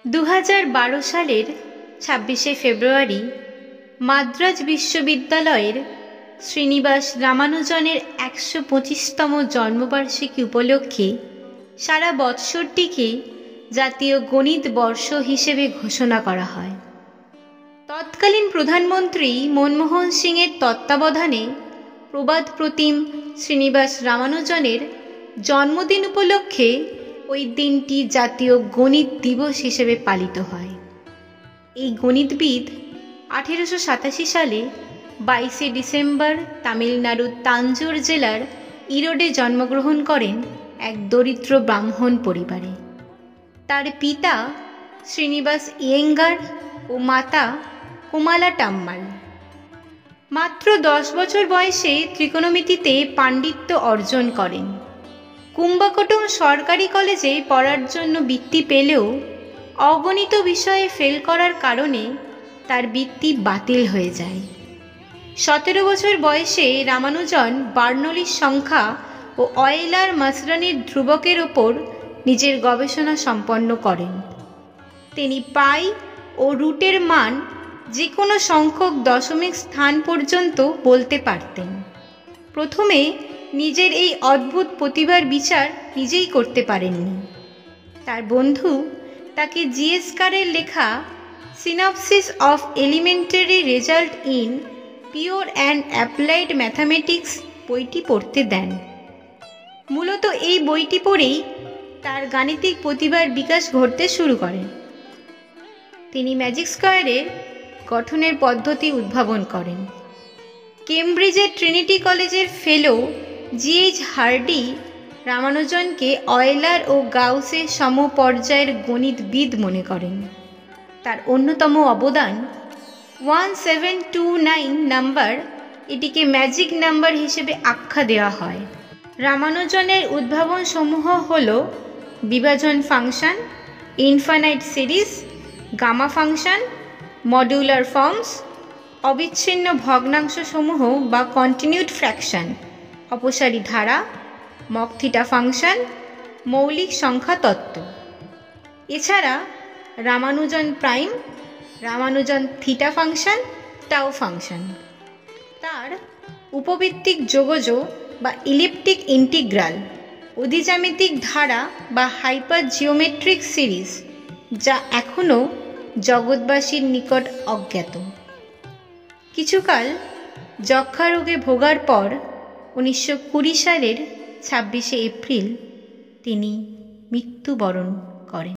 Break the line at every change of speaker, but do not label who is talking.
2012 সালের 26শে ফেব্রুয়ারি মাদ্রাজ বিশ্ববিদ্যালয়ের শ্রীনিবাস রামানুজনের 125তম জন্মবার্ষিকী উপলক্ষে সারা বৎসরটিকে জাতীয় গণিত বর্ষ হিসেবে ঘোষণা করা হয়। তৎকালীন প্রধানমন্ত্রী মনমোহন সিংয়ের তত্ত্বাবধানে প্রবাদ প্রতিম শ্রীনিবাস রামানুজনের জন্মদিন উপলক্ষে ওই দিনটি জাতীয় গণিত দিবস হিসেবে পালিত হয়। এই গণিতবিদ 1887 সালে 22শে ডিসেম্বর তামিলনাড়ুর তাঞ্জোর জেলার ইরোডে জন্মগ্রহণ করেন এক দরিদ্র ব্রাহ্মণ পরিবারে। তার পিতা শ্রীনিবাস ইয়েঙ্গার ও মাতা কুমালাটাম্মাল। মাত্র 10 বছর বয়সে ত্রিকোণমিতিতে পাণ্ডিত্য অর্জন করেন। কুম্বাকোটম সরকারি কলেজে পড়ার জন্য বৃত্তি পেলেও অগণিত বিষয়ে ফেল করার কারণে তার বৃত্তি বাতিল হয়ে যায়। 17 বছর বয়সে রামানুজন বার্নৌলির সংখ্যা ও অয়েলার-মাসরানির ধ্রুবকের ওপর নিজের গবেষণা সম্পন্ন করেন। তিনি পাই ও রুটের মান যে কোনো সংখ্যক দশমিক স্থান পর্যন্ত বলতে পারতেন। প্রথমে নিজের এই অদ্ভুত প্রতিভার বিচার নিজেই করতে পারেননি। তার বন্ধু তাকে জিএস কারের লেখা synopsis of elementary result in pure and applied mathematics বইটি পড়তে দেন। মূলত এই বইটি পড়েই তার গাণিতিক প্রতিভার বিকাশ ঘটতে শুরু করে। তিনি ম্যাজিক স্কোয়ারের গঠনের পদ্ধতি উদ্ভাবন করেন। কেমব্রিজের ট্রিনিটি কলেজের ফেলো জিএইচ হার্ডি রামানুজনকে অয়েলার ও গাউসের সমপর্যায়ের গণিতবিদ মনে করেন। তার অন্যতম অবদান 1729 নাম্বার, এটিকে ম্যাজিক নাম্বার হিসেবে আখ্যা দেওয়া হয়। রামানুজনের উদ্ভাবনসমূহ হল বিভাজন function, infinite series, gamma function, modular forms, অবিচ্ছিন্ন ভগ্নাংশসমূহ বা কন্টিনিউড ফ্র্যাকশন, অপসারী ধারা, মক থিটা ফাংশন, মৌলিক সংখ্যা তত্ত্ব। এছাড়া Ramanujan prime, Ramanujan theta function, tau function. তার উপভিত্তিক যোগজ বা ইলিপ্টিক ইন্টিগ্রাল, অধিজ্যামিতিক ধারা বা হাইপার জিওমেট্রিক সিরিজ, যা এখনও জগৎবাসীর নিকট অজ্ঞাত। কিছুকাল যক্ষা রোগে ভোগার পর 1920 সালের 26শে এপ্রিল তিনি মৃত্যুবরণ করেন।